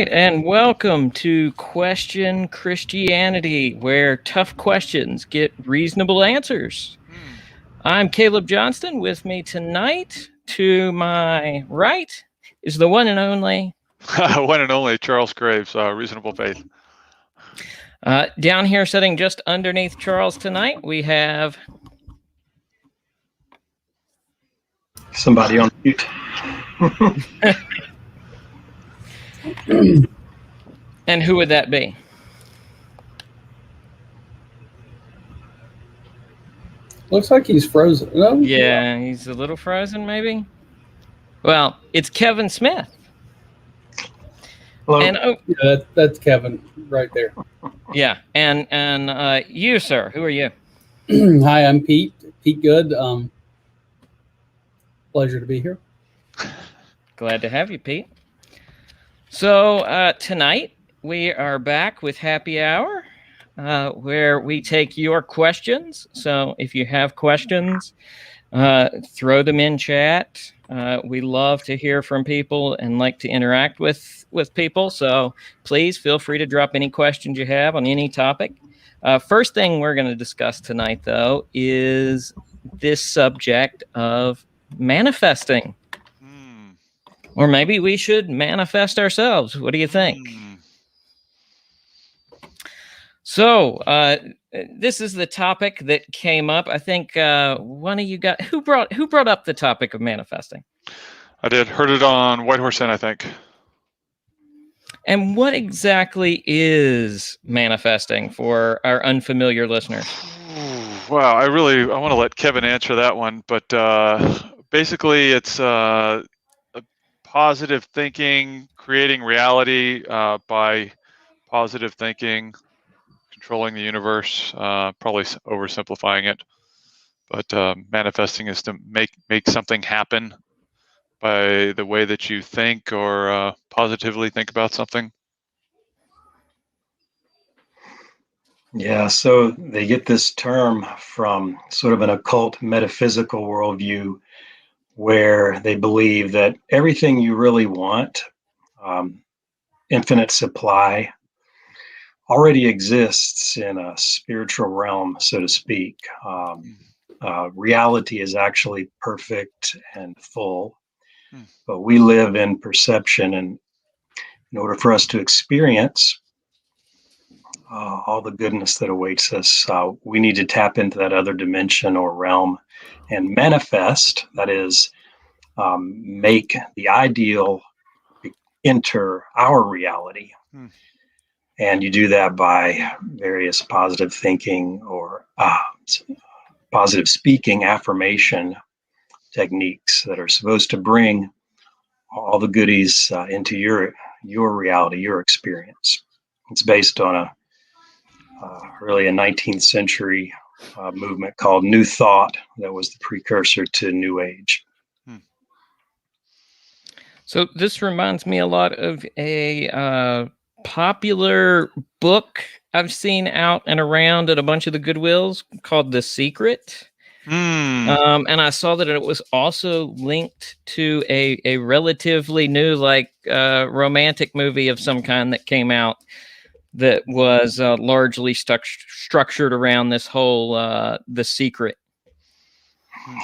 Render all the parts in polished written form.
right, and welcome to Question Christianity, where tough questions get reasonable answers. I'm Caleb Johnston. With me tonight, to my right, is the one and only. One and only Charles Graves, Reasonable Faith. Down here, sitting just underneath Charles tonight, we have somebody on mute. And who would that be? Looks like he's frozen. No? Yeah, he's a little frozen, maybe. Well, it's Kevin Smith. Hello. And Yeah, that's Kevin right there. yeah, and you, sir, who are you? Hi, I'm Pete. Pete Good. Pleasure to be here. Glad to have you, Pete. So tonight we are back with Happy Hour, where we take your questions. So if you have questions, throw them in chat. We love to hear from people and like to interact with people. So please feel free to drop any questions you have on any topic. First thing we're going to discuss tonight, though, is this subject of manifesting. Or maybe we should manifest ourselves. What do you think? So this is the topic that came up. I think one of you got who brought up the topic of manifesting. I did. Heard it on White Horse Inn, I think. And what exactly is manifesting for our unfamiliar listeners? Wow, I want to let Kevin answer that one, but basically it's positive thinking, creating reality by positive thinking, controlling the universe, probably oversimplifying it, but manifesting is to make something happen by the way that you think or positively think about something. Yeah, so they get this term from sort of an occult metaphysical worldview where they believe that everything you really want, infinite supply, already exists in a spiritual realm, so to speak. Reality is actually perfect and full, but we live in perception, and in order for us to experience all the goodness that awaits us, we need to tap into that other dimension or realm and manifest, that is, make the ideal enter our reality. And you do that by various positive thinking or positive speaking affirmation techniques that are supposed to bring all the goodies into your reality, your experience. It's based on really a 19th century movement called New Thought that was the precursor to New Age. So this reminds me a lot of a popular book I've seen out and around at a bunch of the Goodwills called The Secret. And I saw that it was also linked to a relatively new, romantic movie of some kind that came out that was largely structured around this whole The Secret.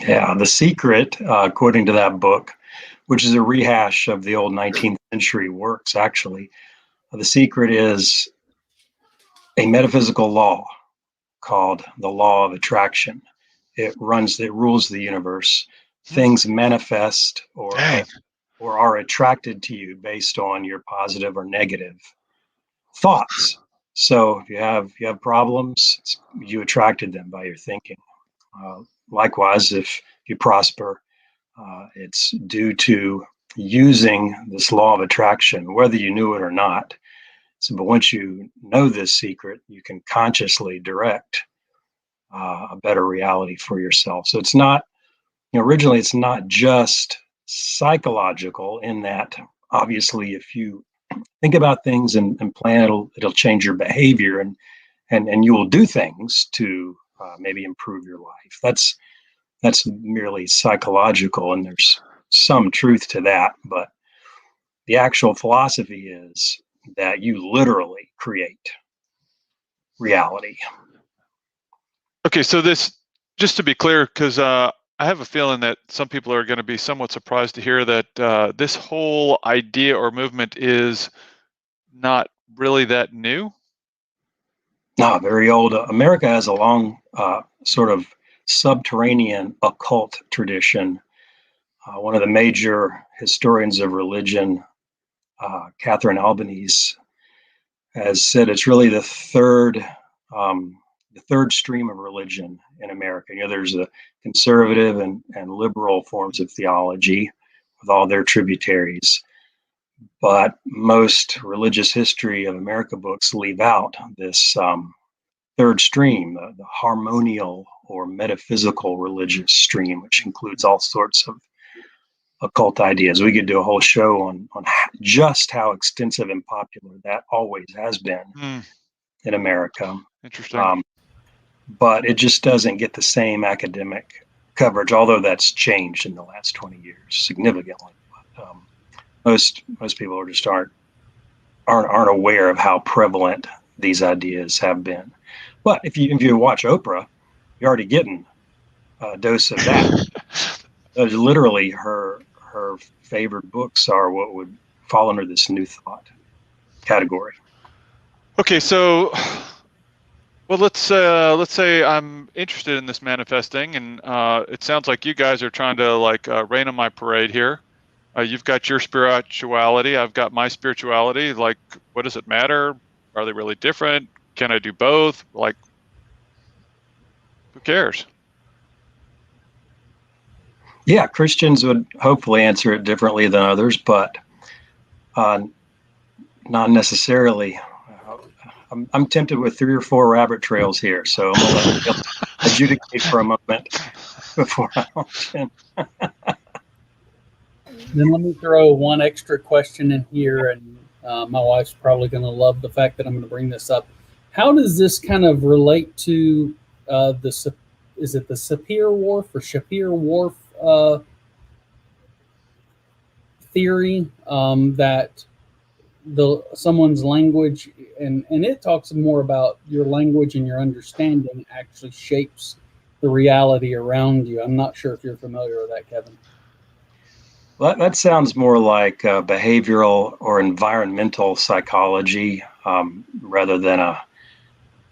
Yeah, The Secret, according to that book, which is a rehash of the old 19th century works, actually. The Secret is a metaphysical law called the law of attraction. It rules the universe. Things manifest or are attracted to you based on your positive or negative thoughts. So if you have problems, you attracted them by your thinking. Likewise, if you prosper, it's due to using this law of attraction, whether you knew it or not. So, but once you know this secret, you can consciously direct a better reality for yourself. So it's not, originally it's not just psychological in that obviously if you think about things and plan, it'll change your behavior and you will do things to maybe improve your life. That's merely psychological, and there's some truth to that, but the actual philosophy is that you literally create reality. Okay, so this, just to be clear, because I have a feeling that some people are going to be somewhat surprised to hear that this whole idea or movement is not really that new. No, very old. America has a long sort of subterranean occult tradition. One of the major historians of religion, Catherine Albanese, has said it's really the third stream of religion in America. You know, there's the conservative and liberal forms of theology with all their tributaries, but most religious history of America books leave out this third stream, the harmonial or metaphysical religious stream, which includes all sorts of occult ideas. We could do a whole show on just how extensive and popular that always has been in America. Interesting. But it just doesn't get the same academic coverage, although that's changed in the last 20 years significantly. But, most people are just aren't aware of how prevalent these ideas have been. But if you watch Oprah, you're already getting a dose of that. Literally, her favorite books are what would fall under this new thought category. Okay, so, well, let's say I'm interested in this manifesting, and it sounds like you guys are trying to like rain on my parade here. You've got your spirituality, I've got my spirituality. Like, what does it matter? Are they really different? Can I do both? Like, who cares? Yeah, Christians would hopefully answer it differently than others, but not necessarily. I'm tempted with 3 or 4 rabbit trails here, so I'm going to let you adjudicate for a moment before I launch in. Then let me throw one extra question in here, and my wife's probably going to love the fact that I'm going to bring this up. How does this kind of relate to the Sapir-Whorf or Shapir-Whorf theory that someone's language and it talks more about your language and your understanding actually shapes the reality around you? I'm not sure if you're familiar with that, Kevin. Well, that sounds more like behavioral or environmental psychology rather than a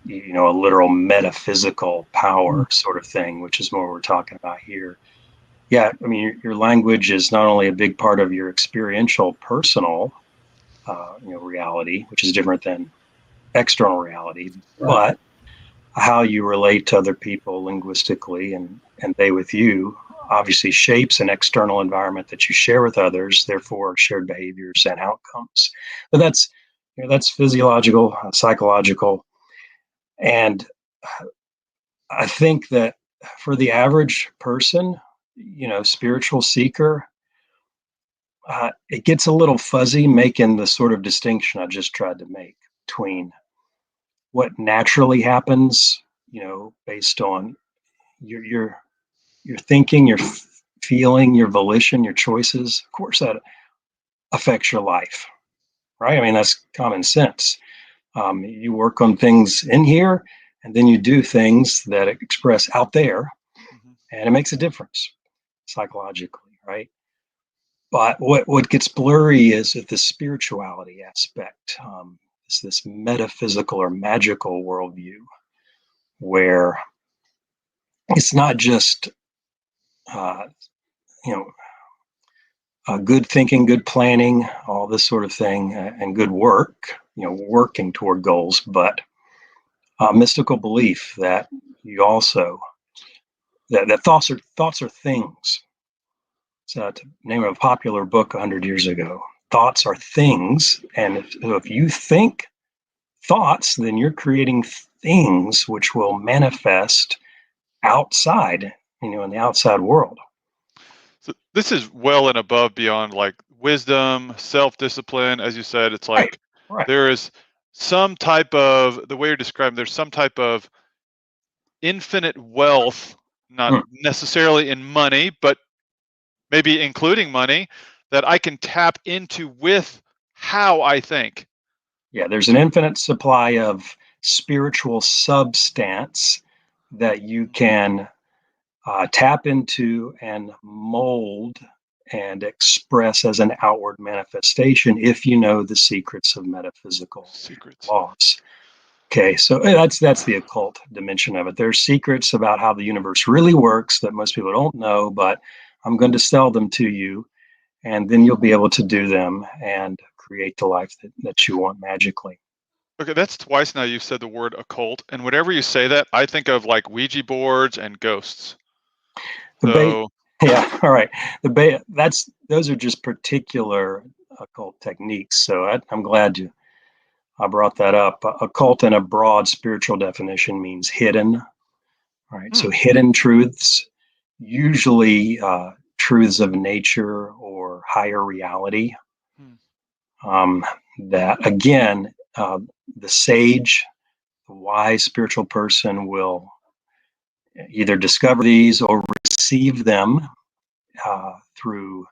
literal metaphysical power sort of thing, which is more what we're talking about here. Yeah, I mean, your language is not only a big part of your experiential, personal, reality, which is different than external reality, right, but how you relate to other people linguistically and they with you obviously shapes an external environment that you share with others, therefore shared behaviors and outcomes. But that's physiological, psychological. And I think that for the average person, spiritual seeker, it gets a little fuzzy making the sort of distinction I just tried to make between what naturally happens, based on your thinking, your feeling, your volition, your choices. Of course, that affects your life, right? I mean, that's common sense. You work on things in here, and then you do things that express out there, and it makes a difference psychologically, right? But what gets blurry is the spirituality aspect. It's this metaphysical or magical worldview where it's not just good thinking, good planning, all this sort of thing, and good work, working toward goals, but mystical belief that you also that thoughts are things. It's the name of a popular book 100 years ago. Thoughts are things, and if you think thoughts, then you're creating things which will manifest outside, in the outside world. So this is well and above beyond like wisdom, self-discipline. As you said, it's like right. There is some type of, the way you're describing, there's some type of infinite wealth, not necessarily in money, but maybe including money, that I can tap into with how I think. Yeah, there's an infinite supply of spiritual substance that you can tap into and mold and express as an outward manifestation if you know the secrets of metaphysical Secrets. laws. Okay, so that's the occult dimension of it. There's secrets about how the universe really works that most people don't know, but I'm going to sell them to you, and then you'll be able to do them and create the life that you want magically. Okay, that's twice now you've said the word occult, and whenever you say that, I think of like Ouija boards and ghosts. So Yeah, all right. Those are just particular occult techniques. So I'm glad I brought that up. Occult in a broad spiritual definition means hidden. All right. So hidden truths, usually truths of nature or higher reality. That again, the sage, the wise spiritual person will either discover these or receive them through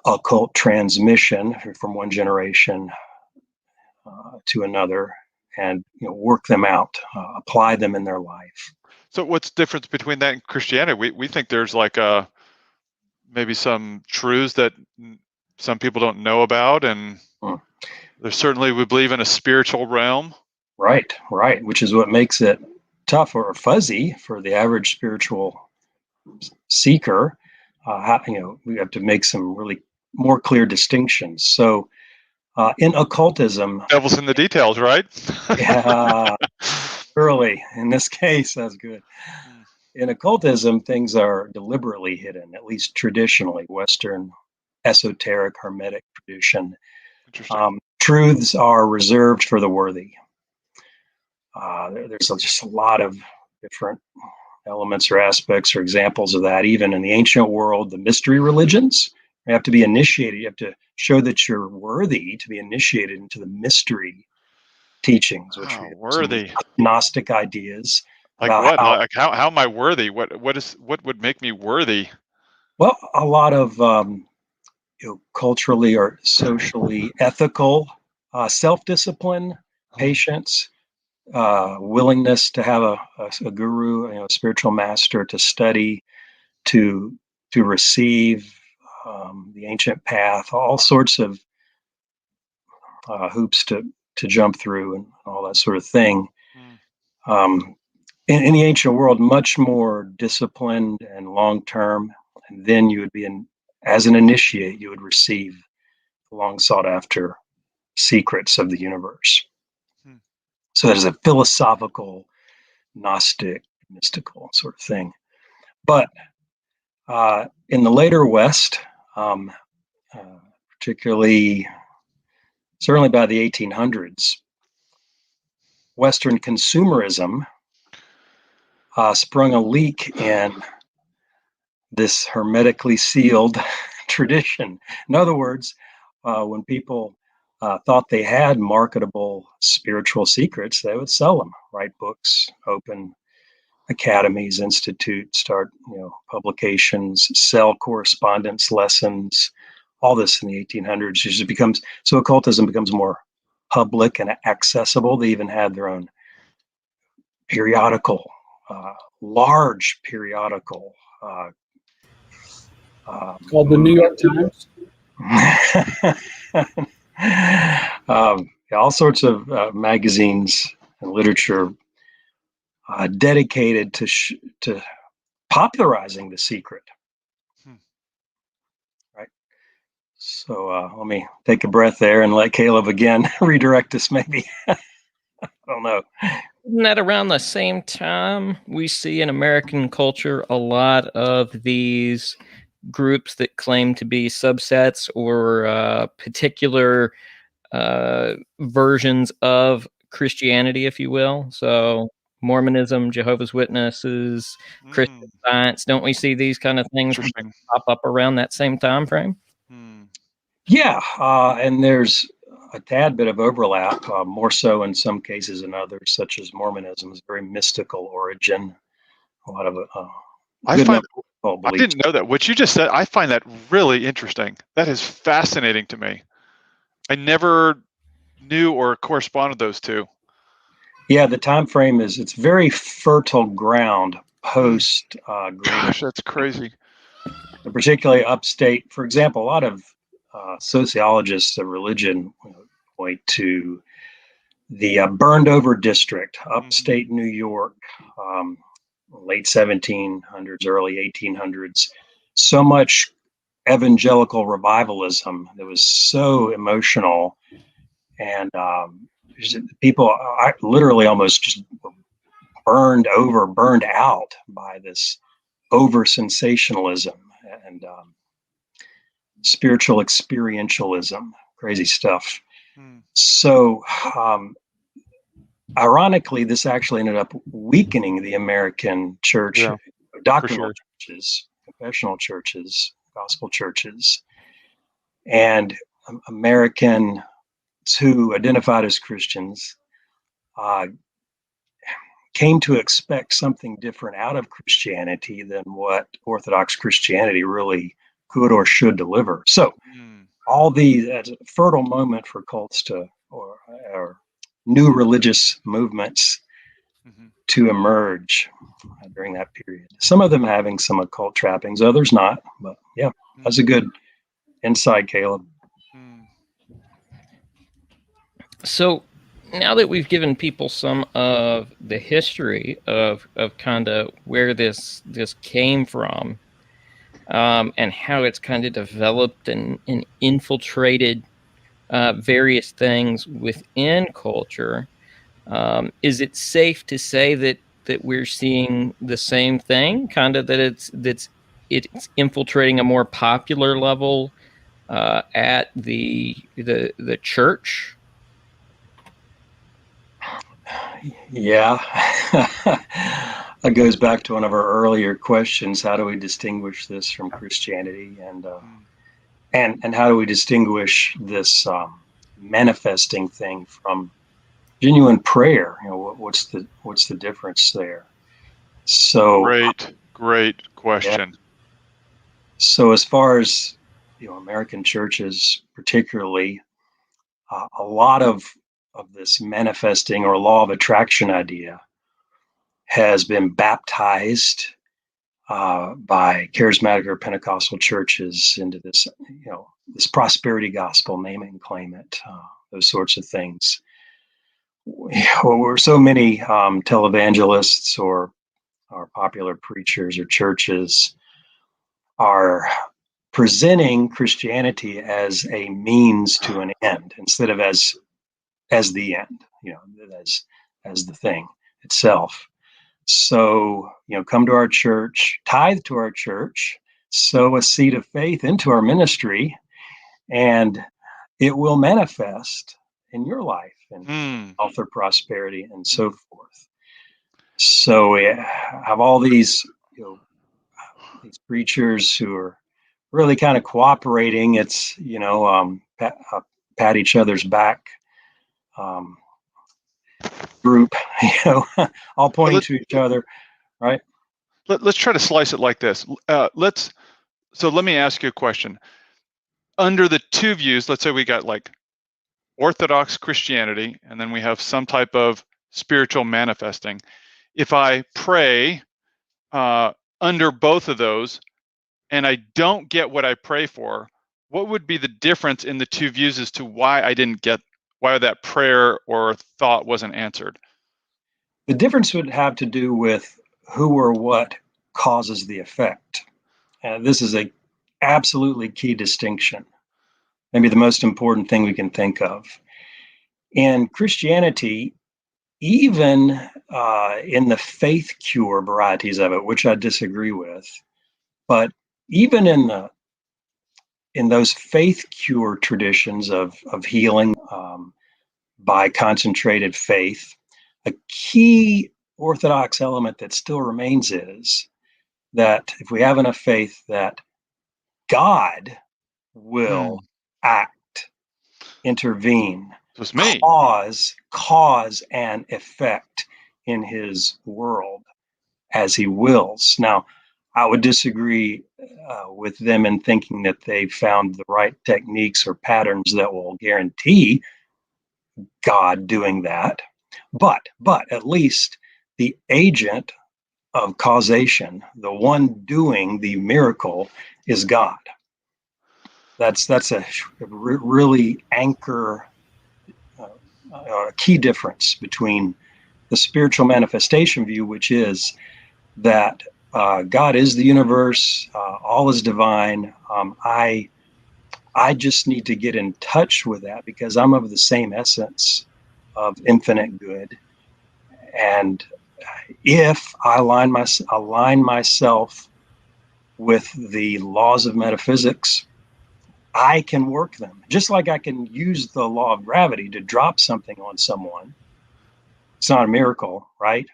occult transmission from one generation to another, and work them out, apply them in their life. So what's the difference between that and Christianity? We think there's like maybe some truths that some people don't know about, and there's certainly, we believe in a spiritual realm. Right, which is what makes it tough or fuzzy for the average spiritual seeker. We have to make some really more clear distinctions. So in occultism, devil's in the details, right? Yeah, early in this case, that's good. In occultism, things are deliberately hidden, at least traditionally, Western esoteric hermetic tradition. Truths are reserved for the worthy. There's just a lot of different elements or aspects or examples of that. Even in the ancient world, the mystery religions, you have to be initiated. You have to show that you're worthy to be initiated into the mystery teachings, which worthy Gnostic ideas. Like what? Like how am I worthy? What would make me worthy? Well, a lot of culturally or socially ethical self-discipline, patience, willingness to have a guru, a spiritual master to study, to receive the ancient path, all sorts of hoops to jump through and all that sort of thing. In the ancient world, much more disciplined and long-term, and then you would be as an initiate, you would receive the long sought after secrets of the universe. So there's a philosophical, Gnostic, mystical sort of thing. But in the later West, particularly, certainly by the 1800s, Western consumerism sprung a leak in this hermetically sealed tradition. In other words, when people thought they had marketable spiritual secrets, they would sell them, write books, open academies, institutes, start publications, sell correspondence lessons, all this in the 1800s. It just becomes, so occultism becomes more public and accessible. They even had their own periodical, large periodical called the New York Times. All sorts of magazines and literature dedicated to popularizing the secret. Right. So let me take a breath there and let Caleb again redirect us. Maybe I don't know. Isn't that around the same time we see in American culture a lot of these groups that claim to be subsets or particular versions of Christianity, if you will? So Mormonism, Jehovah's Witnesses, Christian Science. Don't we see these kind of things pop up around that same time frame? Yeah, and there's a tad bit of overlap, more so in some cases than others, such as Mormonism's very mystical origin. A lot of I didn't know that. What you just said, I find that really interesting. That is fascinating to me. I never knew or corresponded those two. Yeah, the time frame it's very fertile ground post Great, Gosh, that's crazy. particularly upstate. For example, a lot of sociologists of religion point to the burned over district, upstate New York, late 1700s, early 1800s. So much evangelical revivalism that was so emotional, and people literally almost just burned out by this over sensationalism and spiritual experientialism, crazy stuff. So, ironically, this actually ended up weakening the American church, doctrinal churches, confessional churches, gospel churches, and Americans who identified as Christians came to expect something different out of Christianity than what Orthodox Christianity really could or should deliver. So all these, as a fertile moment for cults or new religious movements to emerge during that period. Some of them having some occult trappings, others not. But yeah, that's a good insight, Caleb. So now that we've given people some of the history of kind of where this came from, and how it's kind of developed and infiltrated various things within culture, is it safe to say that we're seeing the same thing, kind of that it's infiltrating a more popular level at the church? Yeah. That goes back to one of our earlier questions. How do we distinguish this from Christianity, and how do we distinguish this manifesting thing from genuine prayer? What's the difference there? So great question. Yeah. So as far as American churches, particularly, a lot of this manifesting or law of attraction idea has been baptized by charismatic or Pentecostal churches into this, this prosperity gospel, name it and claim it, those sorts of things. Where so many televangelists or popular preachers or churches are presenting Christianity as a means to an end instead of as the end, as the thing itself. So, come to our church, tithe to our church, sow a seed of faith into our ministry, and it will manifest in your life and health or prosperity and so forth. So we have all these, these preachers who are really kind of cooperating. It's, pat each other's back group, all pointing to each other, right? Let's try to slice it like this. So let me ask you a question. Under the two views, let's say we got like Orthodox Christianity, and then we have some type of spiritual manifesting. If I pray under both of those and I don't get what I pray for, what would be the difference in the two views as to why that prayer or thought wasn't answered? The difference would have to do with who or what causes the effect. This is a absolutely key distinction, maybe the most important thing we can think of. In Christianity, even in the faith cure varieties of it, which I disagree with, but even in those faith cure traditions of healing by concentrated faith, a key Orthodox element that still remains is that if we have enough faith that God will act, intervene, cause and effect in his world as he wills. Now, I would disagree with them in thinking that they found the right techniques or patterns that will guarantee God doing that, but at least the agent of causation, the one doing the miracle, is God. That's a really anchor, key difference between the spiritual manifestation view, which is that God is the universe, all is divine. I just need to get in touch with that because I'm of the same essence of infinite good. And if I align myself with the laws of metaphysics, I can work them. Just like I can use the law of gravity to drop something on someone. It's not a miracle, right?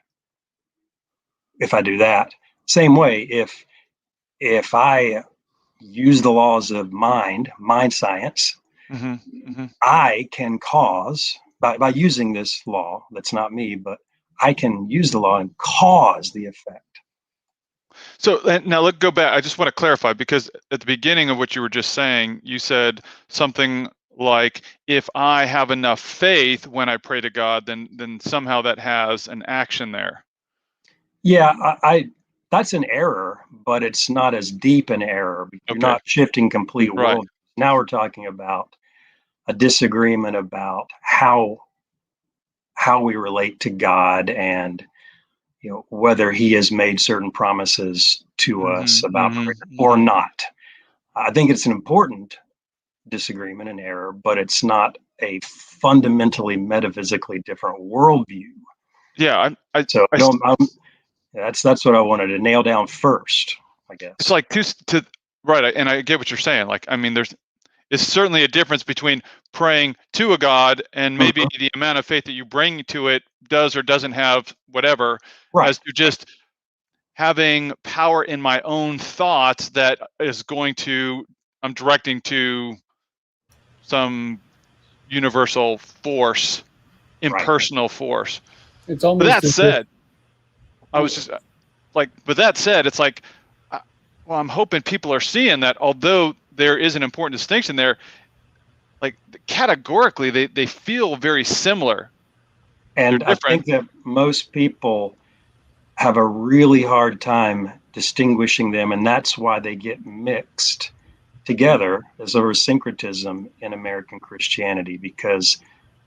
If I do that. Same way, if I use the laws of mind science, I can cause, by using this law, that's not me, but I can use the law and cause the effect. So now let's go back. I just want to clarify, because at the beginning of what you were just saying, you said something like, if I have enough faith when I pray to God, then somehow that has an action there. Yeah, I that's an error, but it's not as deep an error. You're Okay. not shifting complete Right. world. Now we're talking about a disagreement about how we relate to God, and whether he has made certain promises to us about prayer or not. I think it's an important disagreement and error, but it's not a fundamentally metaphysically different worldview. Yeah, So that's what I wanted to nail down first, I guess. It's like right, and I get what you're saying. Like, I mean, there's certainly a difference between praying to a God and maybe the amount of faith that you bring to it does or doesn't have whatever, Right. as to just having power in my own thoughts that is I'm directing to some universal force, impersonal force. It's But almost that as if said, I was just like, but that said, it's like, well, I'm hoping people are seeing that although there is an important distinction there, like categorically, they feel very similar. And I think that most people have a really hard time distinguishing them, and that's why they get mixed together as a syncretism in American Christianity, because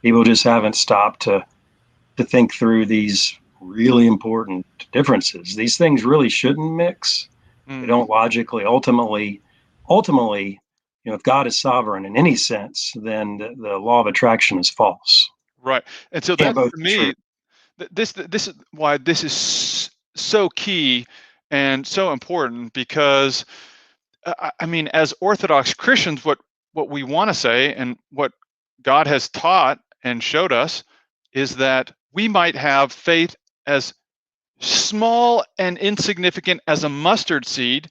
people just haven't stopped to think through these really important differences. These things really shouldn't mix. They don't logically, ultimately, if God is sovereign in any sense, then the law of attraction is false. Right. And so Can't that, both to be me, true. this is why this is so key and so important, because I mean, as Orthodox Christians, what we want to say and what God has taught and showed us is that we might have faith as small and insignificant as a mustard seed,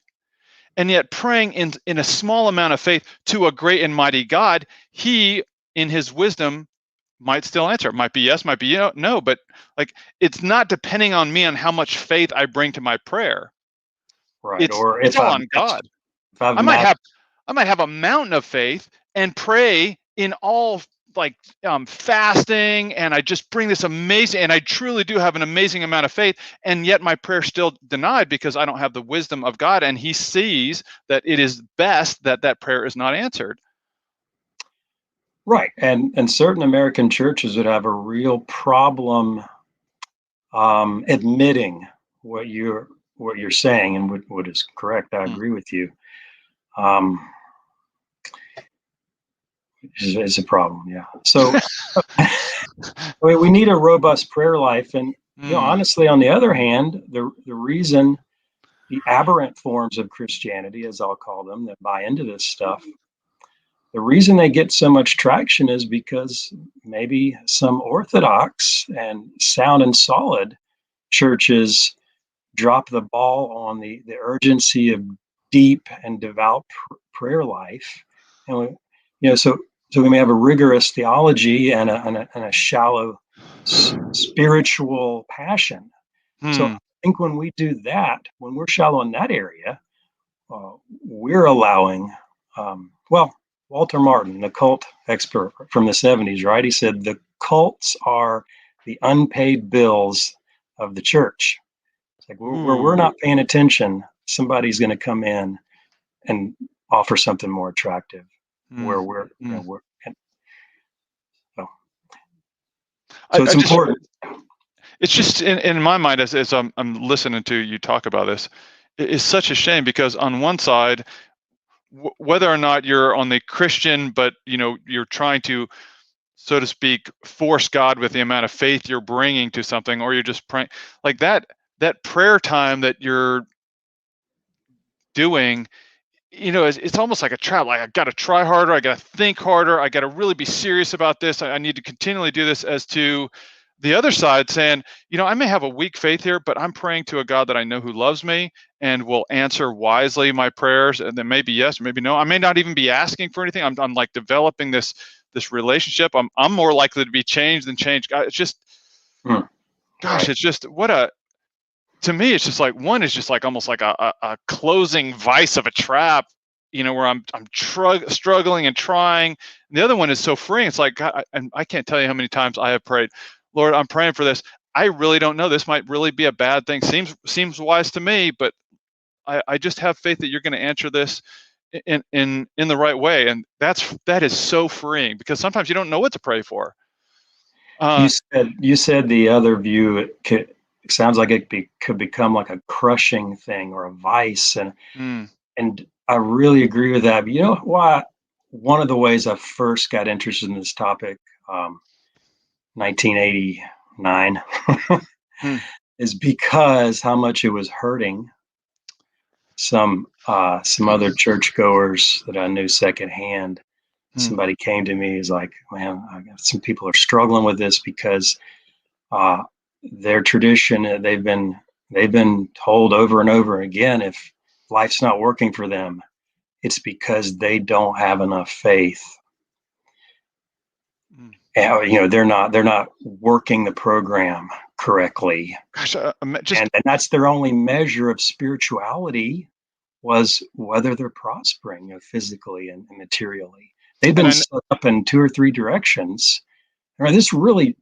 and yet praying in a small amount of faith to a great and mighty God, he, in his wisdom, might still answer. It might be yes, might be no, but like, it's not depending on me on how much faith I bring to my prayer. Right. Or It's if all I've on God. I might have a mountain of faith and pray in all, like, fasting, and I just bring this amazing, and I truly do have an amazing amount of faith, and yet my prayer still denied because I don't have the wisdom of God, and he sees that it is best that prayer is not answered. Right. And certain American churches would have a real problem admitting what you're saying, and what is correct. I agree with you. Is a problem. Yeah. So we need a robust prayer life. And, honestly, on the other hand, the reason the aberrant forms of Christianity, as I'll call them, that buy into this stuff, the reason they get so much traction is because maybe some orthodox and sound and solid churches drop the ball on the urgency of deep and devout prayer life. And so we may have a rigorous theology and a shallow spiritual passion. So I think when we do that, when we're shallow in that area, we're allowing, Walter Martin, the cult expert from the 70s, right? He said the cults are the unpaid bills of the church. It's like where we're not paying attention, somebody's going to come in and offer something more attractive. Where we're, and so it's important. It's just in my mind as I'm listening to you talk about this, it's such a shame because on one side, whether or not you're on the Christian, but you're trying to, so to speak, force God with the amount of faith you're bringing to something, or you're just praying like that prayer time that you're doing, it's almost like a trap. Like I got to try harder. I got to think harder. I got to really be serious about this. I need to continually do this. As to the other side saying, I may have a weak faith here, but I'm praying to a God that I know who loves me and will answer wisely my prayers. And then maybe yes, maybe no. I may not even be asking for anything. I'm like developing this relationship. I'm more likely to be changed than changed. It's just, gosh, it's just to me, it's just like one is just like almost like a closing vice of a trap, where I'm struggling and trying. And the other one is so freeing. It's like, God, and I can't tell you how many times I have prayed, Lord, I'm praying for this. I really don't know. This might really be a bad thing. Seems wise to me, but I just have faith that you're going to answer this in the right way. And that is so freeing because sometimes you don't know what to pray for. You said the other view, it sounds like it could become like a crushing thing or a vice. And I really agree with that. But you know why? One of the ways I first got interested in this topic, 1989, is because how much it was hurting some other churchgoers that I knew secondhand. Somebody came to me, he's like, man, some people are struggling with this because their tradition, they've been told over and over again, if life's not working for them, it's because they don't have enough faith. And, they're not working the program correctly. Gosh, and that's their only measure of spirituality, was whether they're prospering, physically and materially. They've been set up in 2 or 3 directions. This really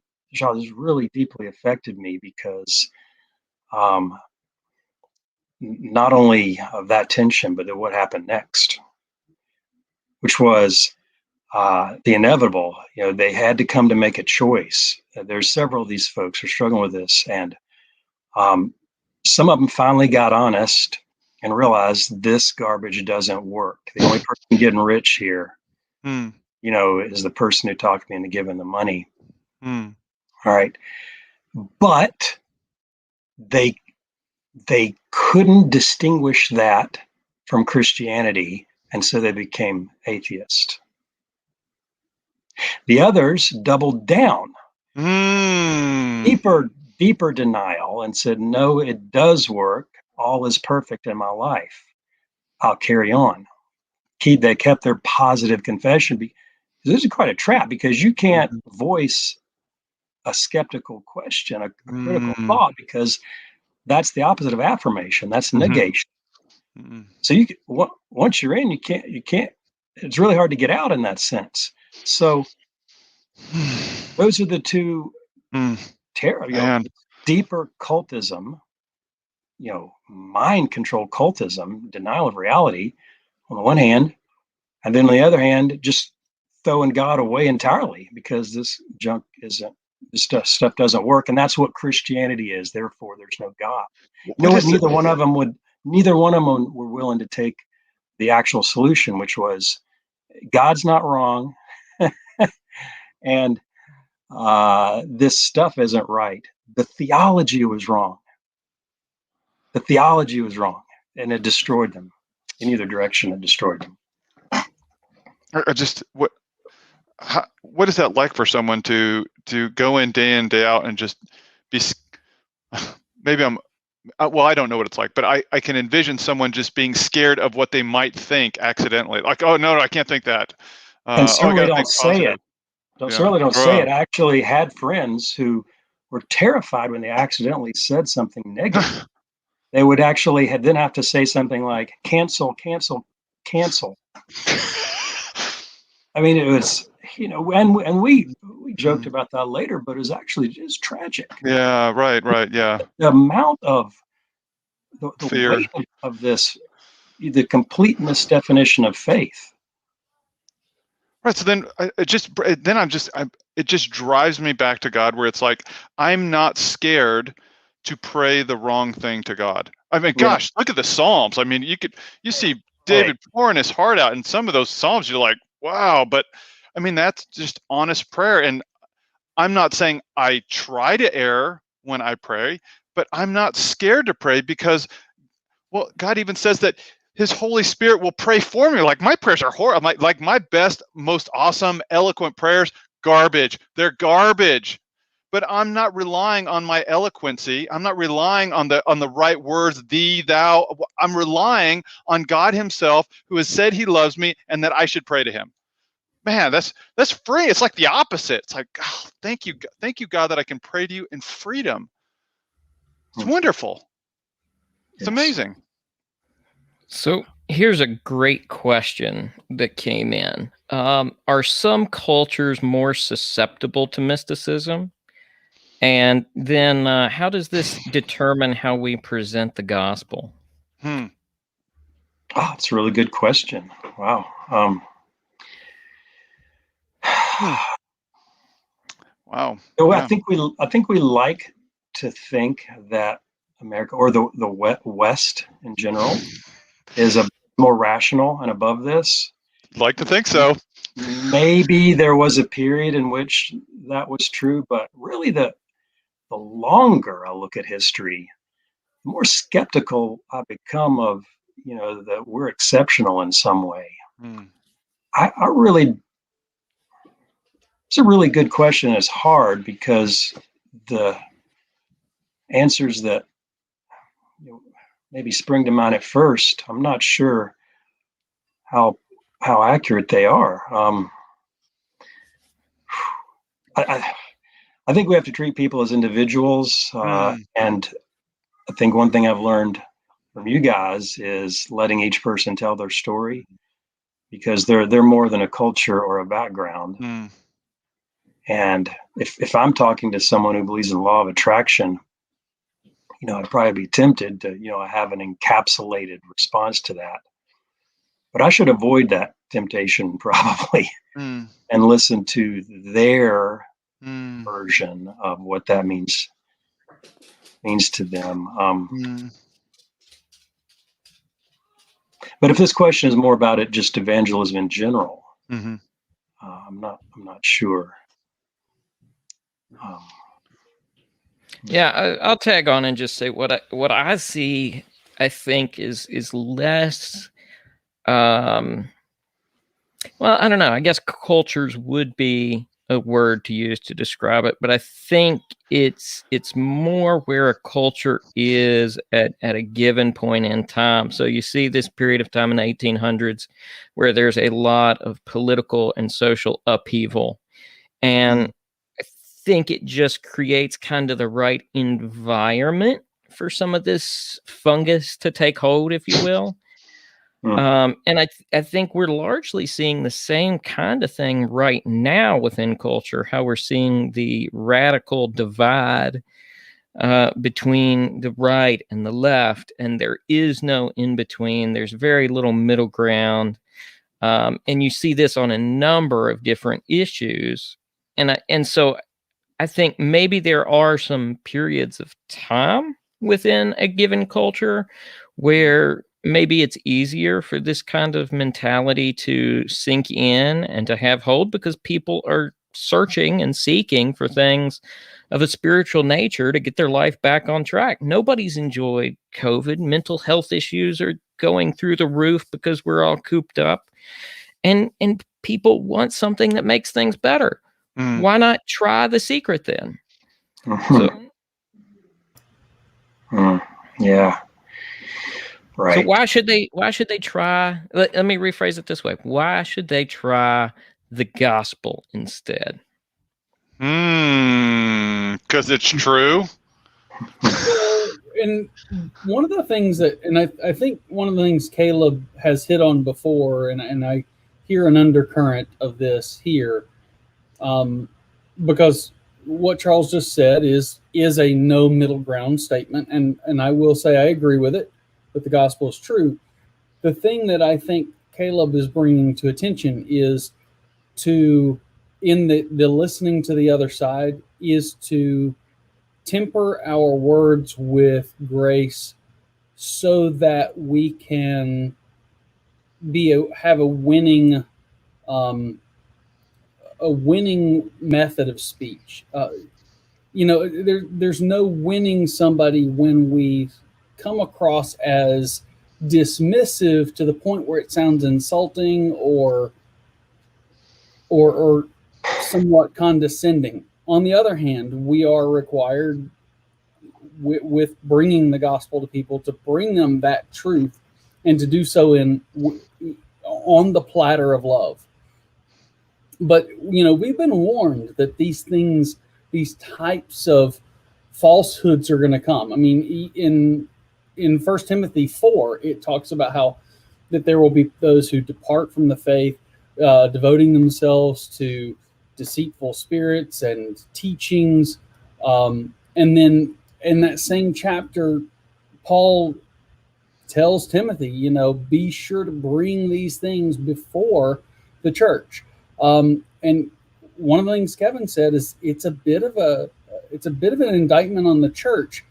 deeply affected me because not only of that tension, but then what happened next, which was the inevitable. They had to come to make a choice. There's several of these folks who are struggling with this, and some of them finally got honest and realized this garbage doesn't work. The only person getting rich here, is the person who talked me into giving the money. All right. But they couldn't distinguish that from Christianity, and so they became atheists. The others doubled down, deeper denial, and said, no, it does work. All is perfect in my life. I'll carry on. They kept their positive confession. This is quite a trap because you can't voice a skeptical question, a critical thought, because that's the opposite of affirmation. That's negation. So once you're in, you can't. It's really hard to get out in that sense. So those are the two deeper cultism, mind control cultism, denial of reality on the one hand, and then on the other hand, just throwing God away entirely because this junk isn't. This stuff doesn't work, and that's what Christianity is. Therefore, there's no God. Neither one of them were willing to take the actual solution, which was God's not wrong, and this stuff isn't right. The theology was wrong. And it destroyed them. In either direction, it destroyed them. What is that like for someone to go in day out and just be? Maybe I don't know what it's like, but I can envision someone just being scared of what they might think accidentally. Like, oh no, I can't think that. And certainly don't say it. Certainly don't say it. I actually had friends who were terrified when they accidentally said something negative. They would actually then have to say something like cancel. I mean, it was and we joked about that later, but it's actually just tragic. Yeah, right. Yeah. The amount of the Fear. weight of this, the complete misdefinition of faith. Right. So then it just drives me back to God, where it's like, I'm not scared to pray the wrong thing to God. I mean, Yeah. gosh, look at the Psalms. I mean, you see David pouring his heart out in some of those Psalms. You're like, wow. But I mean, that's just honest prayer. And I'm not saying I try to err when I pray, but I'm not scared to pray because, well, God even says that His Holy Spirit will pray for me. Like, my prayers are horrible. Like my best, most awesome, eloquent prayers, garbage. They're garbage. But I'm not relying on my eloquency. I'm not relying on the right words, thee, thou. I'm relying on God Himself, who has said He loves me and that I should pray to Him. Man, that's free. It's like the opposite. It's like, oh, thank you, God, that I can pray to you in freedom. It's wonderful. It's amazing. So here's a great question that came in. Are some cultures more susceptible to mysticism? And then how does this determine how we present the gospel? Oh, it's a really good question. Wow. Wow. So Yeah. I think we like to think that America, or the West in general, is a more rational and above this. Like to think so. Maybe there was a period in which that was true, but really the longer I look at history, the more skeptical I become of, that we're exceptional in some way. I really, it's a really good question. It's hard because the answers that maybe spring to mind at first, I'm not sure how accurate they are. I think we have to treat people as individuals, and I think one thing I've learned from you guys is letting each person tell their story, because they're more than a culture or a background. And if I'm talking to someone who believes in the law of attraction, I'd probably be tempted to, have an encapsulated response to that. But I should avoid that temptation probably and listen to their version of what that means to them. But if this question is more about it, just evangelism in general, I'm not sure. Yeah, I'll tag on and just say what I see. I think is less. Well, I don't know. I guess cultures would be a word to use to describe it, but I think it's more where a culture is at a given point in time. So you see this period of time in the 1800s where there's a lot of political and social upheaval, and I think it just creates kind of the right environment for some of this fungus to take hold, if you will. And I think we're largely seeing the same kind of thing right now within culture, how we're seeing the radical divide between the right and the left, and there is no in between. There's very little middle ground. And you see this on a number of different issues. And so I think maybe there are some periods of time within a given culture where maybe it's easier for this kind of mentality to sink in and to have hold, because people are searching and seeking for things of a spiritual nature to get their life back on track. Nobody's enjoyed COVID. Mental health issues are going through the roof because we're all cooped up. And people want something that makes things better. Why not try the secret then? Yeah. Right. So why should they try? Let me rephrase it this way. Why should they try the gospel instead? Because it's true. And one of the things I think one of the things Caleb has hit on before, and I hear an undercurrent of this here, Because what Charles just said is a no middle ground statement, and I will say I agree with it, that the gospel is true. The thing that I think Caleb is bringing to attention is to, in the listening to the other side, is to temper our words with grace so that we can have um, a winning method of speech. There's no winning somebody when we come across as dismissive to the point where it sounds insulting or somewhat condescending. On the other hand, we are required with bringing the gospel to people to bring them that truth and to do so on the platter of love. But we've been warned that these types of falsehoods are going to come. I mean, in 1 Timothy 4, it talks about how that there will be those who depart from the faith, devoting themselves to deceitful spirits and teachings. And then in that same chapter, Paul tells Timothy, be sure to bring these things before the church. And one of the things Kevin said is it's a bit of an indictment on the church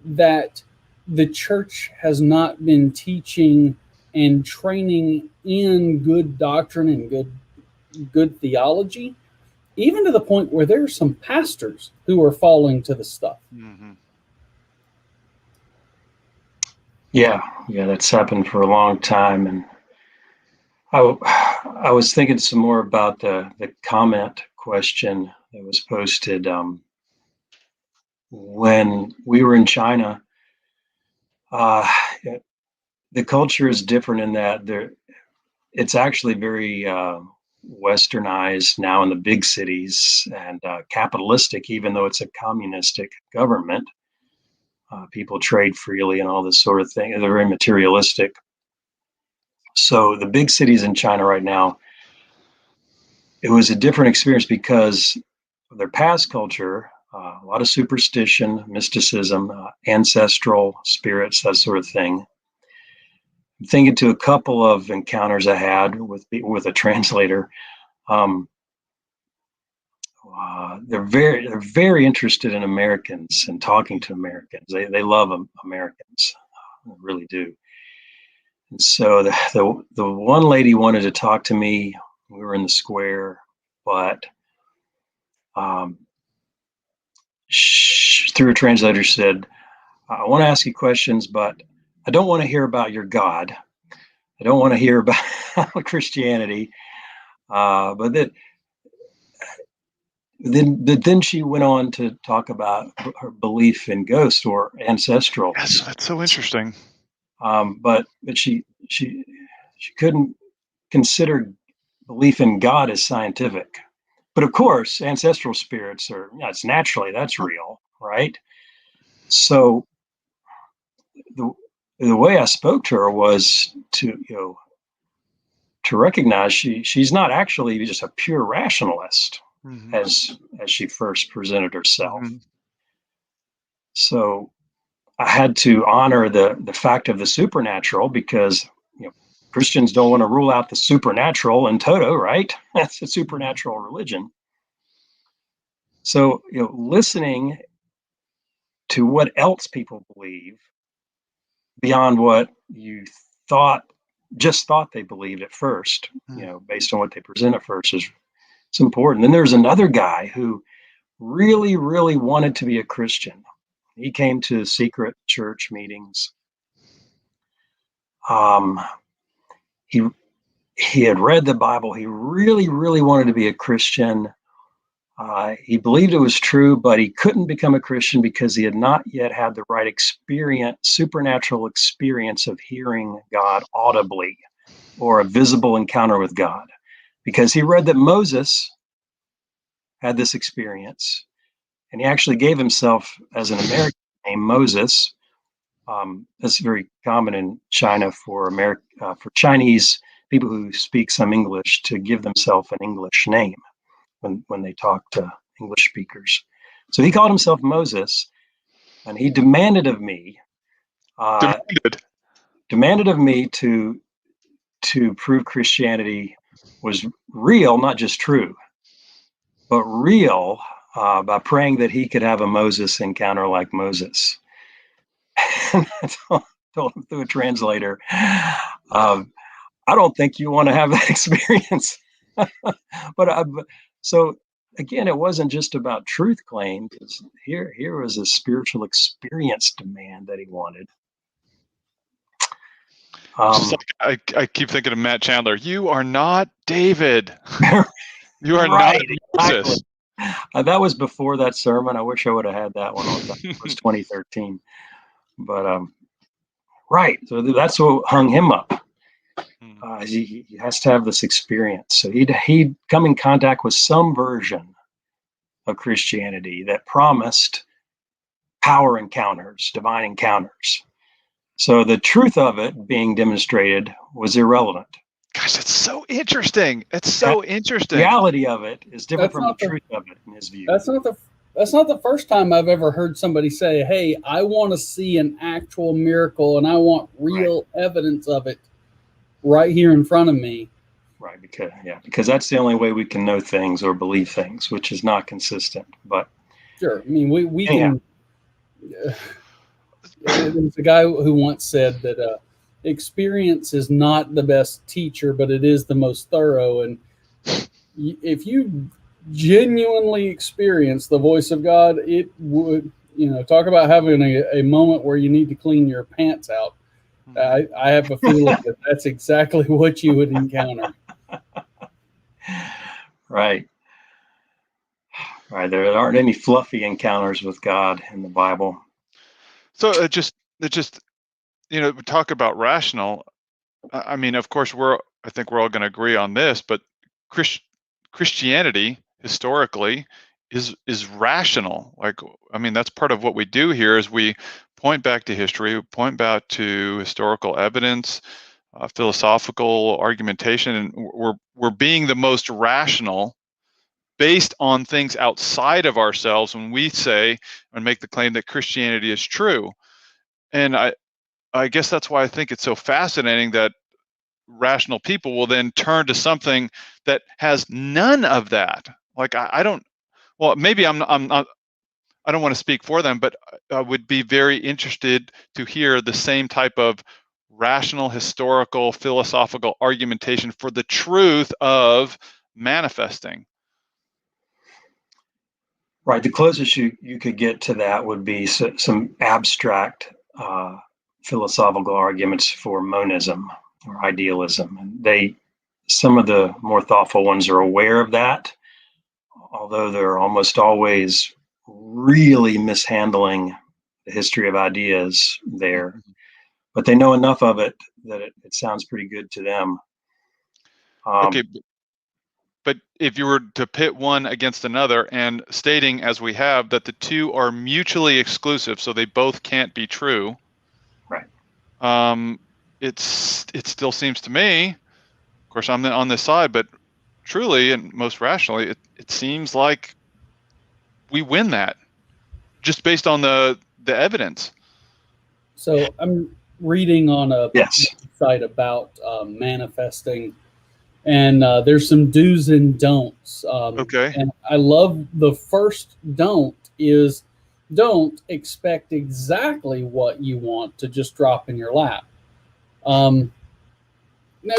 that the church has not been teaching and training in good doctrine and good theology, even to the point where there's some pastors who are falling to the stuff. Mm-hmm. Yeah, that's happened for a long time. And I was thinking some more about the comment question that was posted when we were in China. The culture is different in that it's actually very westernized now in the big cities and capitalistic, even though it's a communistic government. People trade freely and all this sort of thing. They're very materialistic. So the big cities in China right now, it was a different experience because of their past culture, a lot of superstition, mysticism, ancestral spirits, that sort of thing. I'm thinking to a couple of encounters I had with a translator. They're very interested in Americans and talking to Americans. They love Americans, they really do. And so the one lady wanted to talk to me. We were in the square, but through a translator said, "I want to ask you questions, but I don't want to hear about your God. I don't want to hear about Christianity." But then she went on to talk about her belief in ghosts or ancestral. Yes, that's so interesting. But she couldn't consider belief in God as scientific. But of course, ancestral spirits it's naturally, that's real, right? So the way I spoke to her was to recognize she's not actually just a pure rationalist, Mm-hmm. as she first presented herself. Mm-hmm. So I had to honor the fact of the supernatural because Christians don't want to rule out the supernatural in toto, right? That's a supernatural religion. So listening to what else people believe beyond what you just thought they believed at first, based on what they present at first, it's important. Then there's another guy who really, really wanted to be a Christian. He came to secret church meetings. He had read the Bible. He really, really wanted to be a Christian. He believed it was true, but he couldn't become a Christian because he had not yet had the right supernatural experience of hearing God audibly or a visible encounter with God. Because he read that Moses had this experience, and he actually gave himself as an American named Moses. That's very common in China for Chinese people who speak some English to give themselves an English name. when they talk to English speakers. So he called himself Moses, and he demanded of me to prove Christianity was real, not just true, but real, by praying that he could have a Moses encounter like Moses. And I told him through a translator, I don't think you want to have that experience. But so again, it wasn't just about truth claims. Here was a spiritual experience demand that he wanted. Just like I keep thinking of Matt Chandler. You are not David. You are right, not Moses. Exactly. That was before that sermon. I wish I would have had that one on time. It was 2013. But right, so that's what hung him up. He has to have this experience. So he'd come in contact with some version of Christianity that promised power encounters, divine encounters. So the truth of it being demonstrated was irrelevant. Gosh, it's so interesting. It's so interesting. The reality of it is different from the truth of it in his view. That's not the first time I've ever heard somebody say, "Hey, I want to see an actual miracle and I want real evidence of it right here in front of me." Right, because that's the only way we can know things or believe things, which is not consistent. But sure, I mean, we can. There's a guy who once said that experience is not the best teacher, but it is the most thorough. And if you genuinely experience the voice of God, it would, talk about having a moment where you need to clean your pants out. I have a feeling that that's exactly what you would encounter. Right. There aren't any fluffy encounters with God in the Bible. So it just we talk about rational. I mean, of course, I think we're all going to agree on this, but Christianity historically is rational. Like, I mean, that's part of what we do here is we point back to history, point back to historical evidence, philosophical argumentation, and we're being the most rational based on things outside of ourselves when we say and make the claim that Christianity is true. And I guess that's why I think it's so fascinating that rational people will then turn to something that has none of that. Like I don't. Well, maybe I'm not. I don't want to speak for them, but I would be very interested to hear the same type of rational, historical, philosophical argumentation for the truth of manifesting. Right. The closest you could get to that would be some abstract philosophical arguments for monism or idealism. And some of the more thoughtful ones are aware of that, although they're almost always really mishandling the history of ideas there. But they know enough of it that it sounds pretty good to them. Okay. But if you were to pit one against another and stating, as we have, that the two are mutually exclusive, so they both can't be true. Right. It still seems to me, of course, I'm on this side, but truly and most rationally, it seems like we win that just based on the evidence. So I'm reading on a Yes. site about manifesting, and there's some do's and don'ts. Okay. And I love the first don't is don't expect exactly what you want to just drop in your lap. Now,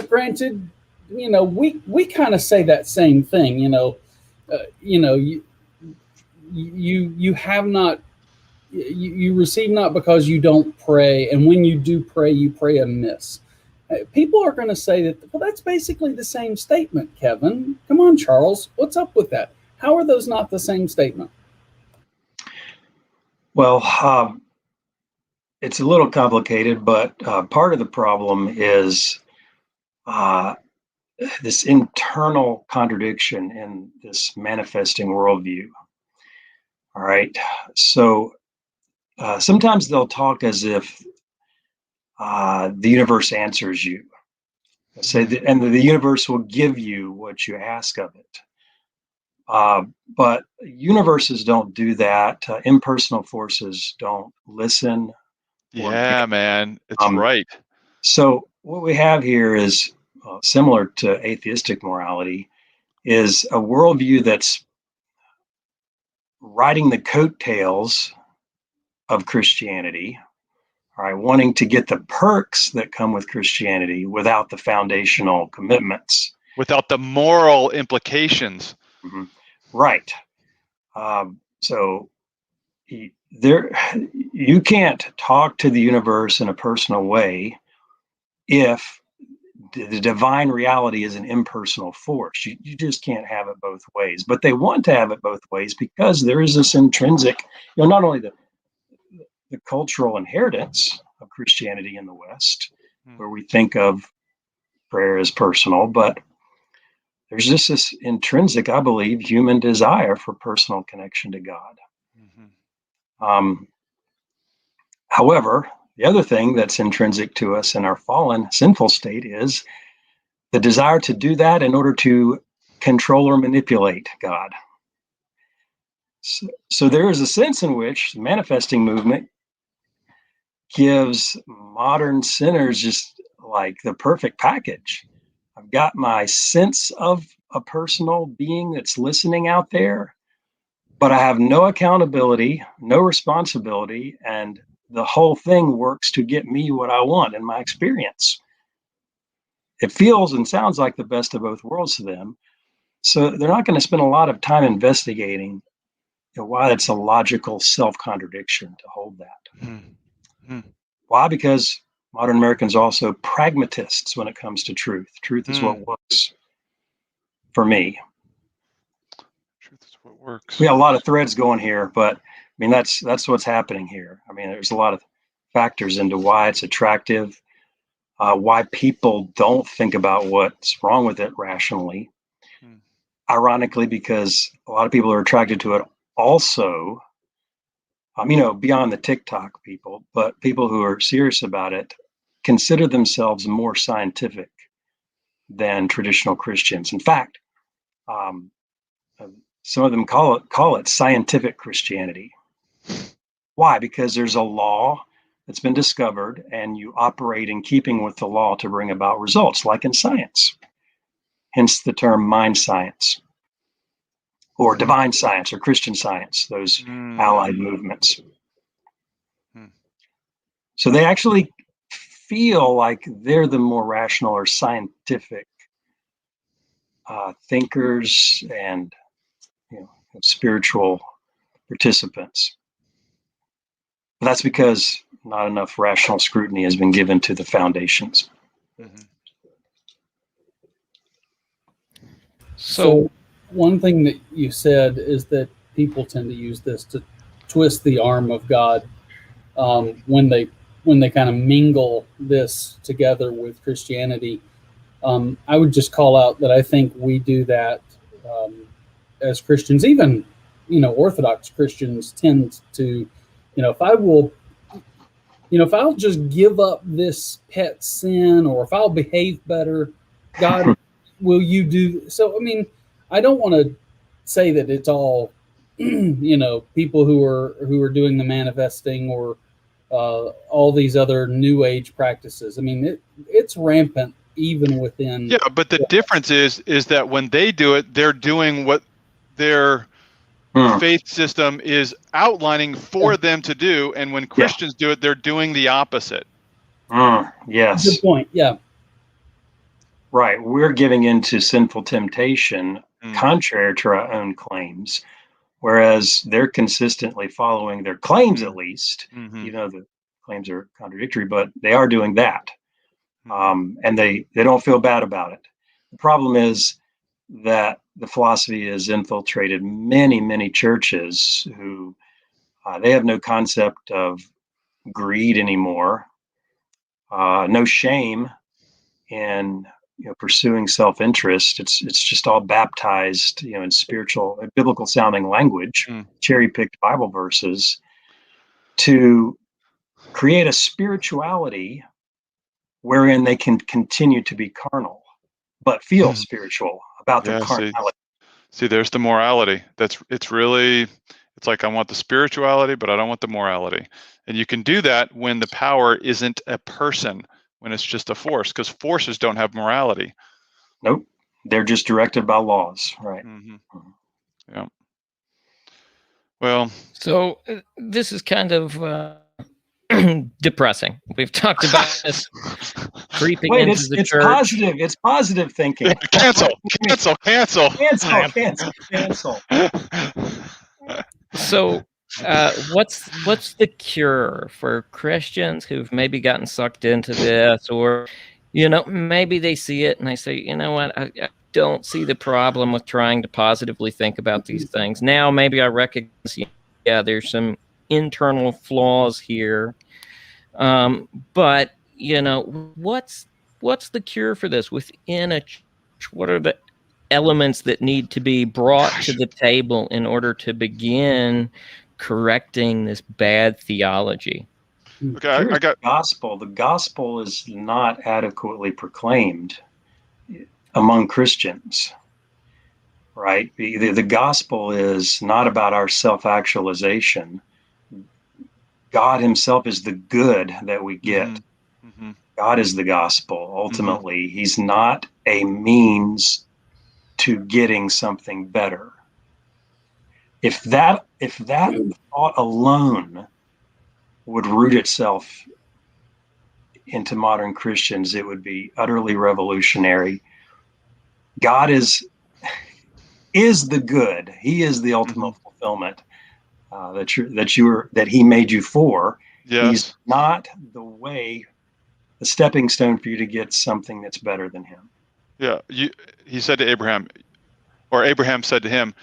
granted, we kind of say that same thing. You have not. You receive not because you don't pray, and when you do pray, you pray amiss. People are going to say that, well, that's basically the same statement, Kevin. Come on, Charles. What's up with that? How are those not the same statement? Well, it's a little complicated, but part of the problem is this internal contradiction in this manifesting worldview. All right. So sometimes they'll talk as if the universe answers you. And the universe will give you what you ask of it. But universes don't do that. Impersonal forces don't listen or care. Yeah, man, it's right. So what we have here is similar to atheistic morality, is a worldview that's riding the coattails of Christianity, all right, wanting to get the perks that come with Christianity without the foundational commitments. Without the moral implications. Mm-hmm. Right. So you can't talk to the universe in a personal way if the divine reality is an impersonal force. You just can't have it both ways. But they want to have it both ways because there is this intrinsic, not only the cultural inheritance of Christianity in the West, where we think of prayer as personal, but there's just this intrinsic, I believe, human desire for personal connection to God. However, the other thing that's intrinsic to us in our fallen, sinful state is the desire to do that in order to control or manipulate God. So there is a sense in which the manifesting movement gives modern sinners just like the perfect package. I've got my sense of a personal being that's listening out there, but I have no accountability, no responsibility, and the whole thing works to get me what I want in my experience. It feels and sounds like the best of both worlds to them. So they're not going to spend a lot of time investigating why it's a logical self-contradiction to hold that. Why? Because modern Americans are also pragmatists when it comes to truth. Truth is what works for me. Truth is what works. We have a lot of threads going here, but I mean, that's what's happening here. I mean, there's a lot of factors into why it's attractive, why people don't think about what's wrong with it rationally. Ironically, because a lot of people are attracted to it also, beyond the TikTok people, but people who are serious about it consider themselves more scientific than traditional Christians. In fact, some of them call it scientific Christianity. Why? Because there's a law that's been discovered, and you operate in keeping with the law to bring about results, like in science. Hence the term mind science, or divine science, or Christian science, those allied movements. So they actually feel like they're the more rational or scientific thinkers and spiritual participants. But that's because not enough rational scrutiny has been given to the foundations. So one thing that you said is that people tend to use this to twist the arm of God when they kind of mingle this together with Christianity. I would just call out that I think we do that as Christians. Even Orthodox Christians tend to, if I'll just give up this pet sin, or if I'll behave better, God, will you do so? I mean, I don't want to say that it's all people who are doing the manifesting or all these other new age practices. I mean, it's rampant even within. Yeah, but the difference is that when they do it, they're doing what their faith system is outlining for them to do, and when Christians do it, they're doing the opposite. Yes. Good point. Yeah. Right. We're giving into sinful temptation contrary to our own claims, whereas they're consistently following their claims, at least. The claims are contradictory, but they are doing that. And they don't feel bad about it. The problem is that the philosophy has infiltrated many, many churches who they have no concept of greed anymore, no shame in pursuing self-interest. It's just all baptized, in spiritual, biblical sounding language, cherry-picked Bible verses to create a spirituality wherein they can continue to be carnal, but feel spiritual about their carnality. See, there's the morality. It's like I want the spirituality, but I don't want the morality. And you can do that when the power isn't a person, when it's just a force, because forces don't have morality. Nope. They're just directed by laws, right? Mm-hmm. Yeah. Well, So this is kind of depressing. We've talked about this creeping Wait, into the it's church. positive. It's positive thinking. cancel. So, what's the cure for Christians who've maybe gotten sucked into this, or maybe they see it and they say, you know what, I don't see the problem with trying to positively think about these things. Now maybe I recognize, there's some internal flaws here, but what's the cure for this within a church? What are the elements that need to be brought to the table in order to begin correcting this bad theology? Okay, I got the gospel is not adequately proclaimed among Christians, right? The gospel is not about our self-actualization. God himself is the good that we get. Mm-hmm. God is the gospel. Ultimately, he's not a means to getting something better. If that thought alone would root itself into modern Christians, it would be utterly revolutionary. God is the good. He is the ultimate fulfillment that he made you for. Yes. He's not the stepping stone for you to get something that's better than him. Yeah, he said to Abraham, or Abraham said to him,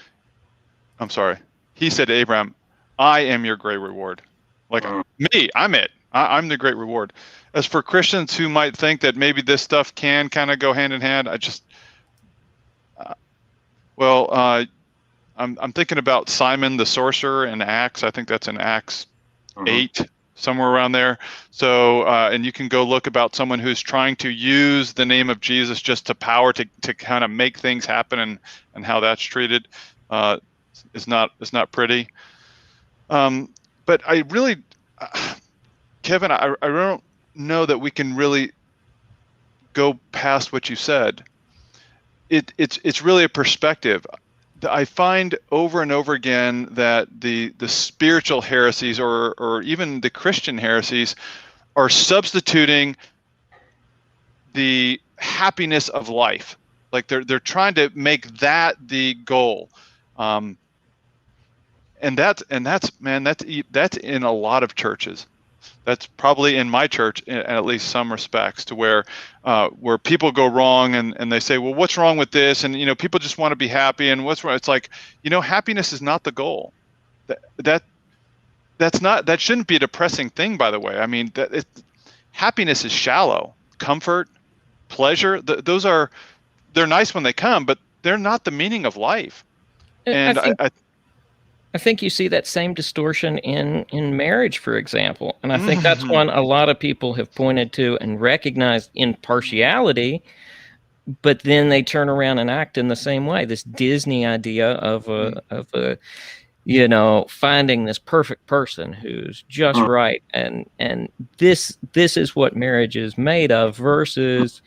he said to Abraham, I am your great reward. Like me, I'm it. I'm the great reward. As for Christians who might think that maybe this stuff can kind of go hand in hand, I'm thinking about Simon the sorcerer in Acts. I think that's in Acts 8, somewhere around there. So, and you can go look about someone who's trying to use the name of Jesus just to power to kind of make things happen, and how that's treated is not pretty. But I really, Kevin, I don't know that we can really go past what you said. It's really a perspective. I find over and over again that the spiritual heresies or even the Christian heresies are substituting the happiness of life. Like they're trying to make that the goal. And that's in a lot of churches. That's probably in my church in at least some respects, to where people go wrong and they say, well, what's wrong with this? And people just want to be happy, and what's wrong? It's like, happiness is not the goal. That shouldn't be a depressing thing, by the way. I mean, happiness is shallow. Comfort, pleasure, they're nice when they come, but they're not the meaning of life. And I think you see that same distortion in marriage, for example. And I think that's one a lot of people have pointed to and recognized impartiality, but then they turn around and act in the same way. This Disney idea of finding this perfect person who's just right. And this is what marriage is made of, versus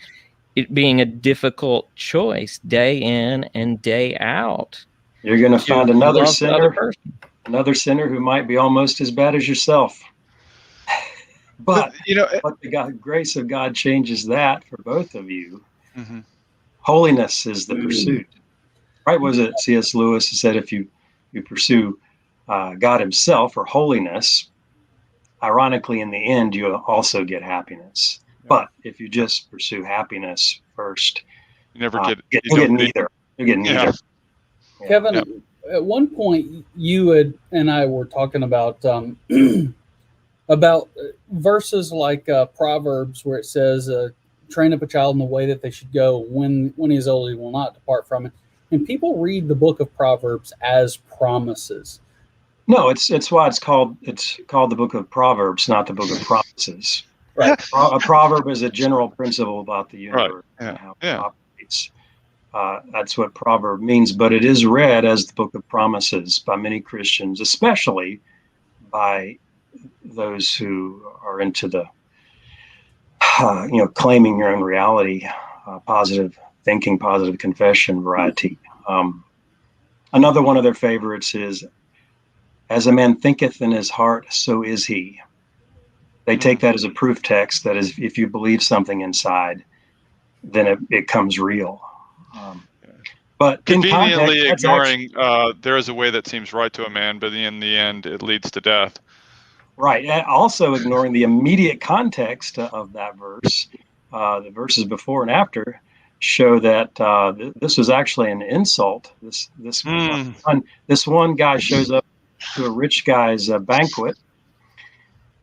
it being a difficult choice day in and day out. You're going to find another sinner who might be almost as bad as yourself. But the grace of God changes that for both of you. Mm-hmm. Holiness is the pursuit. Right? Was it C.S. Lewis who said, if you pursue God himself or holiness, ironically, in the end, you'll also get happiness. Yeah. But if you just pursue happiness first, you never get neither. You get neither. Yeah. Kevin, at one point you and I were talking about about verses like Proverbs, where it says, train up a child in the way that they should go. When he is old, he will not depart from it. And people read the book of Proverbs as promises. No, it's why it's called the book of Proverbs, not the book of promises. Right. A proverb is a general principle about the universe and how it operates. That's what proverb means, but it is read as the book of promises by many Christians, especially by those who are into the, claiming your own reality, positive thinking, positive confession variety. Another one of their favorites is, as a man thinketh in his heart, so is he. They take that as a proof text that is, if you believe something inside, then it comes real. But conveniently in context, ignoring there is a way that seems right to a man, but in the end it leads to death. Right. And also ignoring the immediate context of that verse. The verses before and after show that this was actually an insult. This one guy shows up to a rich guy's banquet,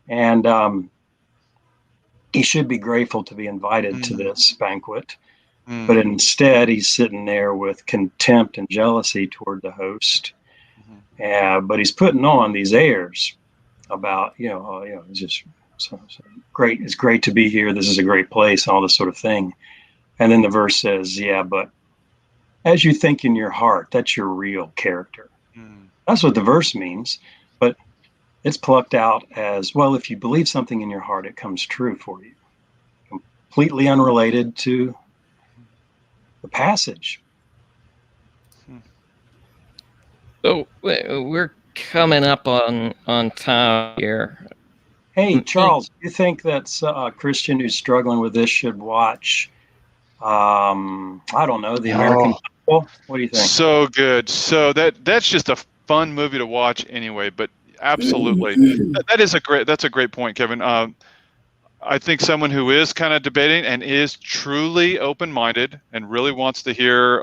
and he should be grateful to be invited to this banquet. But instead, he's sitting there with contempt and jealousy toward the host. But he's putting on these airs about, it's just so great. It's great to be here. This is a great place, all this sort of thing. And then the verse says, yeah, but as you think in your heart, that's your real character. That's what the verse means. But it's plucked out as, well, if you believe something in your heart, it comes true for you. Completely unrelated to the passage. So we're coming up on time here. Hey, Charles, do you think that a Christian who's struggling with this should watch, I don't know, the American Gospel? What do you think? So good. So that's just a fun movie to watch anyway, but absolutely. That's a great point, Kevin. I think someone who is kind of debating and is truly open-minded and really wants to hear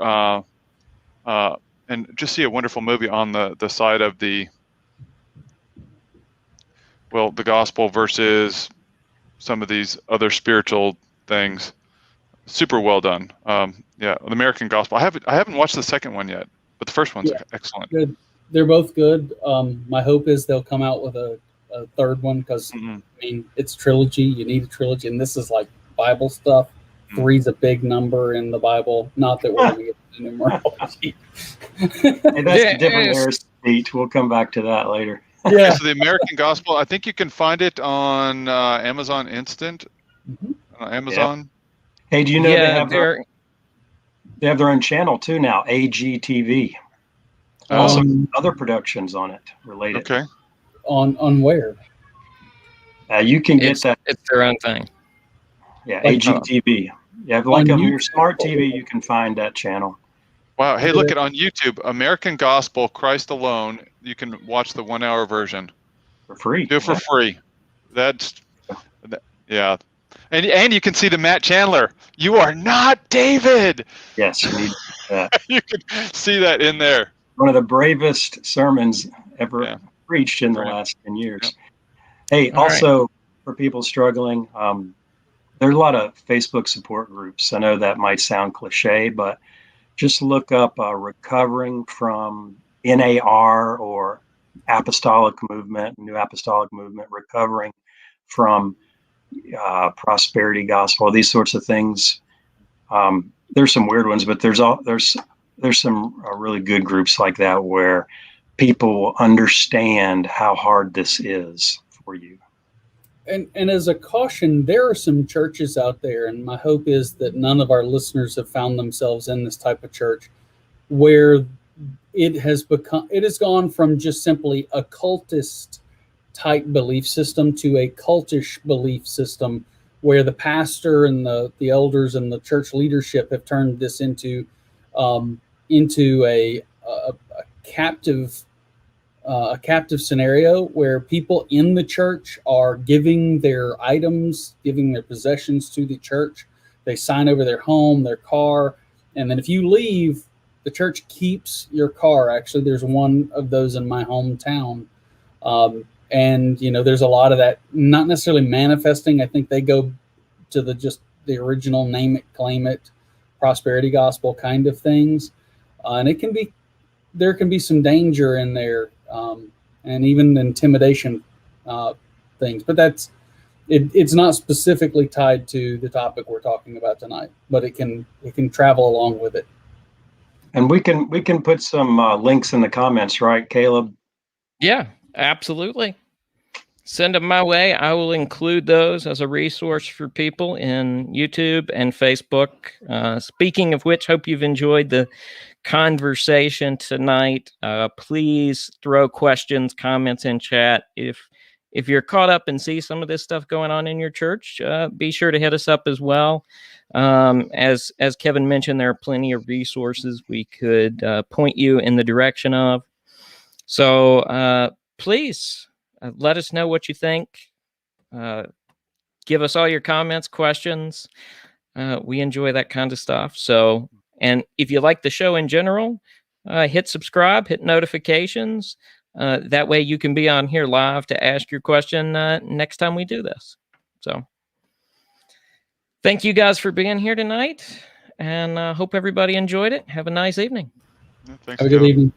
and just see a wonderful movie on the side of the gospel versus some of these other spiritual things. Super well done. The American Gospel. I haven't watched the second one yet, but the first one's excellent. Good. They're both good. My hope is they'll come out with a third one because I mean it's trilogy. You need a trilogy, and this is like Bible stuff. 3's a big number in the Bible. Not that we're going to get into numerology. Hey, that's a different airspeed. We'll come back to that later. Yeah. So the American Gospel, I think you can find it on Amazon Instant. Amazon. Hey, do you know they have their own channel too now, AGTV. Also, other productions on it related. Okay. On where? You can get that. It's their own thing. Yeah, AGTV. Yeah, like on your smart TV, you can find that channel. Wow. Hey, look on YouTube, American Gospel, Christ Alone. You can watch the 1 hour version. For free. Do it for free. And you can see the Matt Chandler. You are not David. Yes, you need that. You can see that in there. One of the bravest sermons ever preached in the last 10 years. Yep. Hey, also for people struggling, there's a lot of Facebook support groups. I know that might sound cliche, but just look up Recovering from NAR or Apostolic Movement, New Apostolic Movement, Recovering from Prosperity Gospel, these sorts of things. There's some weird ones, but there's some really good groups like that where people understand how hard this is for you. And as a caution, there are some churches out there, and my hope is that none of our listeners have found themselves in this type of church where it has gone from just simply a cultist type belief system to a cultish belief system where the pastor and the elders and the church leadership have turned this into a captive scenario where people in the church are giving their items, giving their possessions to the church. They sign over their home, their car, and then if you leave, the church keeps your car. Actually, there's one of those in my hometown. And, there's a lot of that, not necessarily manifesting. I think they go to the original name it, claim it, prosperity gospel kind of things. And there can be some danger in there, and even intimidation things. But it's not specifically tied to the topic we're talking about tonight, but it can travel along with it. And we can put some links in the comments, right, Caleb? Yeah, absolutely. Send them my way. I will include those as a resource for people in YouTube and Facebook. Speaking of which, hope you've enjoyed the conversation tonight. Please throw questions, comments in chat. If you're caught up and see some of this stuff going on in your church, be sure to hit us up as well. As Kevin mentioned, there are plenty of resources we could point you in the direction of. So please let us know what you think. Give us all your comments, questions. We enjoy that kind of stuff. So, and if you like the show in general, hit subscribe, hit notifications. That way you can be on here live to ask your question next time we do this. So thank you guys for being here tonight, and hope everybody enjoyed it. Have a nice evening. Yeah, thanks, Have a good Caleb. evening.